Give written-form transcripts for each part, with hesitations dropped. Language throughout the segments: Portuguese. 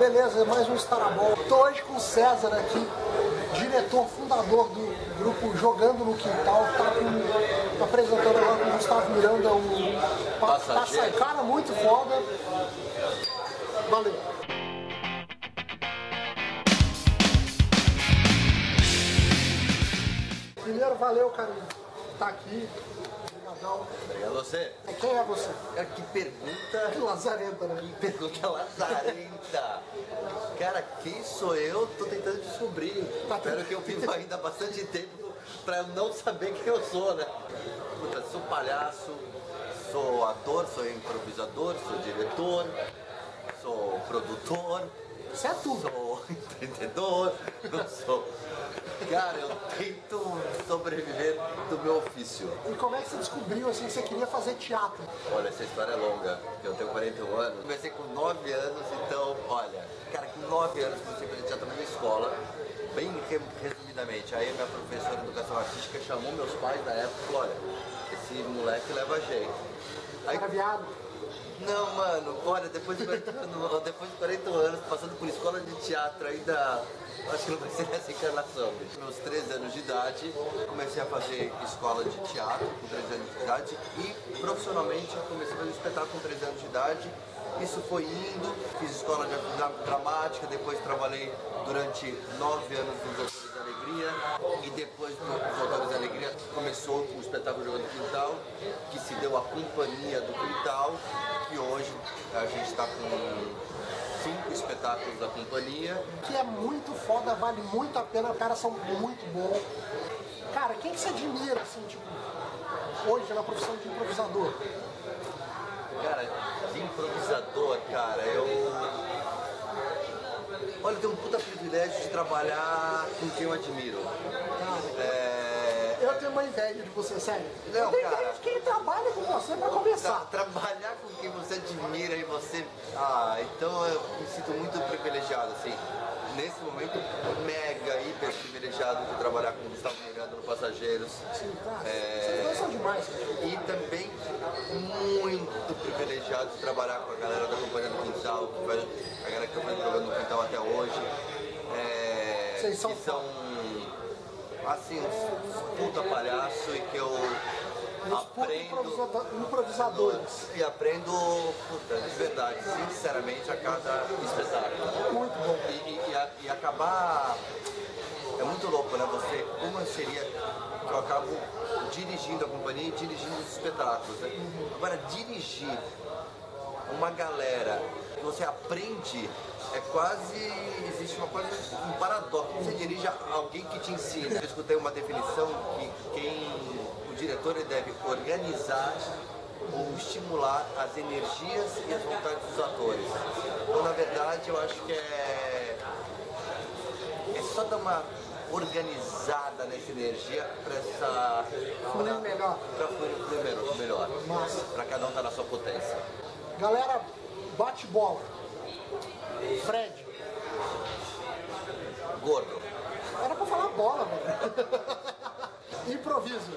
Beleza, mais um Starabol. Estou hoje com o César aqui, diretor, fundador do grupo Jogando no Quintal. Tá apresentando agora com o Gustavo Miranda o Passageiro. Cara, muito foda. Valeu. Primeiro, valeu, cara, tá aqui. Obrigadão. Obrigado a você. Quem é você? Cara, que pergunta... Que lazarenta, né? Que pergunta lazarenta. Cara, quem sou eu? Tô tentando descobrir. Espero que eu viva ainda bastante tempo pra eu não saber quem eu sou, né? Puta, sou palhaço, sou ator, sou improvisador, sou diretor, sou produtor. Você é tudo. Sou empreendedor, não sou... Cara, eu tento sobreviver do meu ofício. E como é que você descobriu, assim, que você queria fazer teatro? Olha, essa história é longa, porque eu tenho 41 anos. Comecei com 9 anos, então, olha, cara, com 9 anos comecei a fazer teatro numa escola, bem resumidamente. Aí minha professora de educação artística chamou meus pais na época e falou, olha, esse moleque leva jeito. Aí, Era viado? não, mano, olha, depois de 40 anos, passando por escola de teatro ainda, acho que não vai ser nessa encarnação. Meus 13 anos de idade, comecei a fazer escola de teatro com 13 anos de idade e profissionalmente eu comecei a fazer espetáculo com 13 anos de idade. Isso foi indo, fiz escola de dramática, depois trabalhei durante 9 anos nos Autores da Alegria e depois dos Autores da Alegria começou o espetáculo Jogando no Quintal, que se deu a Companhia do Quintal, que hoje a gente está com 5 espetáculos da companhia. Que é muito foda, vale muito a pena, os caras são muito bons. Cara, quem que você admira, assim, tipo, hoje na profissão de improvisador? Cara, de improvisador, cara, olha, eu tenho um puta privilégio de trabalhar com quem eu admiro. Eu tenho uma inveja de você, sério. Não, eu tenho cara. inveja de quem trabalha com você pra começar. Trabalhar com quem você admira e você... então eu me sinto muito privilegiado, assim. Nesse momento, mega, hiper privilegiado de trabalhar com o Gustavo Miranda no Passageiros. Sim, cara. Vocês dois são demais, cara. E também muito privilegiado de trabalhar com a galera da Companhia do Quintal, a galera que eu venho jogando no Quintal até hoje. Vocês são... Que são, assim, uns puta palhaço e que eu aprendo... improvisadores. E aprendo, puta, de verdade, sinceramente, a cada espetáculo. Muito bom. E acabar... É muito louco, né? Você, como seria que eu acabo dirigindo a companhia e dirigindo os espetáculos, né? Agora, dirigir uma galera que você aprende é quase... Existe um paradoxo. Você dirige alguém que te ensina. Eu escutei uma definição que o diretor ele deve organizar ou estimular as energias e as vontades dos atores. Então, na verdade, eu acho que é só dar uma organizada nessa energia para essa... Fluir melhor. Para fluir melhor. Massa. Para cada um estar na sua potência. Galera, bate bola. Fred. Gordo. Era pra falar bola, mano. Improviso.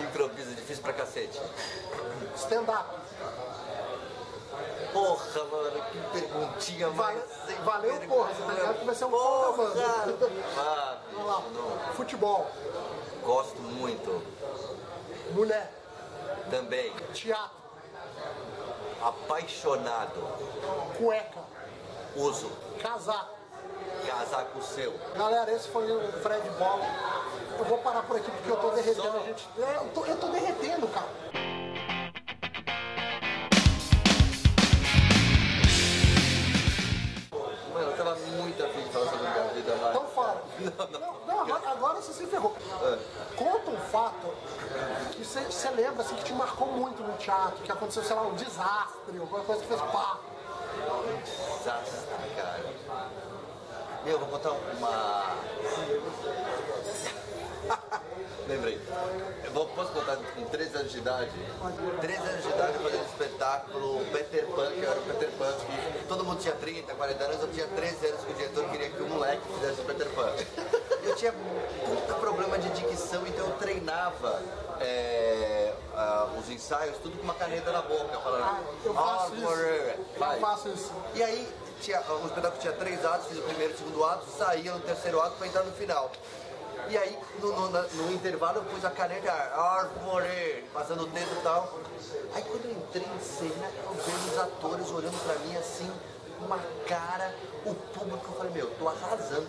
Improviso, difícil pra cacete. Stand-up. Porra, mano, que perguntinha mais... Valeu, porra. Você tá ligado que vai ser um porra, mano. Olha lá. Futebol. Gosto muito. Mulher. Também. Teatro. Apaixonado. Cueca. Uso. Casaco. Casaco seu. Galera, esse foi o Fred Bola. Eu vou parar por aqui porque eu tô derretendo, gente. Eu tô derretendo, cara. Mano, eu tava muito afim de falar sobre a minha vida, mas... Então fala. Não, agora você se ferrou. Conta um fato que você lembra, assim, que te marcou muito no teatro, que aconteceu, sei lá, um desastre, alguma coisa que fez pá. Desastre, cara. Eu vou contar uma... Lembrei. Posso contar com 13 anos de idade? 13 anos de idade eu fazendo espetáculo Peter Pan, que era o Peter Pan, que todo mundo tinha 30, 40 anos, eu tinha 13 anos que o diretor queria que o moleque fizesse o Peter Pan. Eu tinha muito problema de dicção, então eu treinava os ensaios tudo com uma caneta na boca, falando... eu faço isso. E aí o espetáculo tinha 3 atos, fiz o primeiro e o segundo ato, saía no terceiro ato para entrar no final. E aí, no intervalo, eu pus a caneta, árvore, passando o texto e tal. Aí, quando eu entrei em cena, eu vejo os atores olhando pra mim assim, uma cara, o público, eu falei, meu, tô arrasando.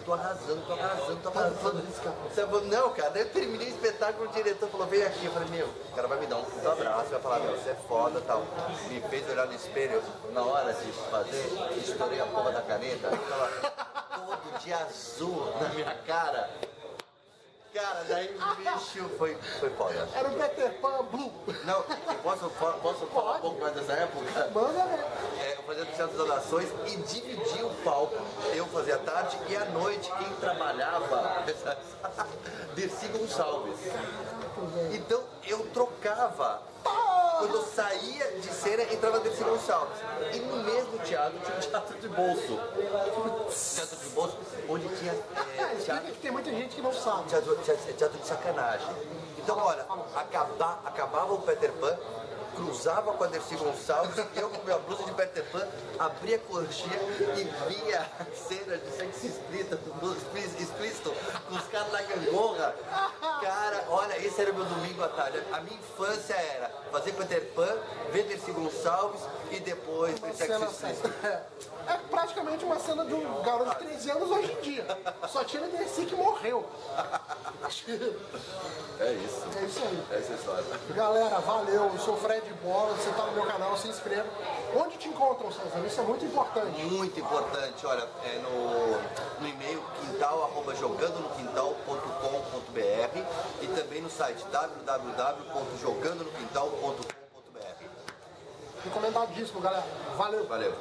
Não, cara, daí eu terminei o espetáculo, o diretor falou, vem aqui. Eu falei, meu, o cara vai me dar um puta abraço, vai falar, meu, você é foda e tal. Me fez olhar no espelho, na hora de fazer, estourei a porra da caneta, tava todo de azul na minha cara. Cara, daí o bicho foi foda. Era o Peter Pan Blue. Não, posso falar um pouco mais dessa época? Manda, né? Eu fazia do Teatro das Nações e dividia o palco. Eu fazia à tarde e à noite quem trabalhava, Dercy Gonçalves. Então eu trocava. Quando eu saía de cena, entrava Dercy Gonçalves. E no mesmo teatro tinha um teatro de bolso. Teatro de bolso, onde tinha Explica que tem muita gente que não sabe. teatro de sacanagem. Então, olha, acabava o Peter Pan, cruzava com a Dercy Gonçalves, eu com minha blusa de Peter Pan, abria a cortina e via cenas de sexo explícito com os caras na gangorra. Cara, olha, esse era o meu domingo à tarde. A minha infância era fazer Peter Pan, ver Dercy Gonçalves e depois ver sexo explícito. É praticamente uma cena de um garoto de 13 anos hoje em dia. Só tira Dercy que morreu. É isso. É isso aí. Essa é a história. Galera, valeu. Eu sou o Fred Bola. Você tá no meu canal, se inscreva. Onde te encontram, César? Isso é muito importante. Muito importante, olha, é no e-mail quintal@jogandonoquintal.com.br e também no site www.jogandonoquintal.com.br. Recomendadíssimo, galera. Valeu. Valeu.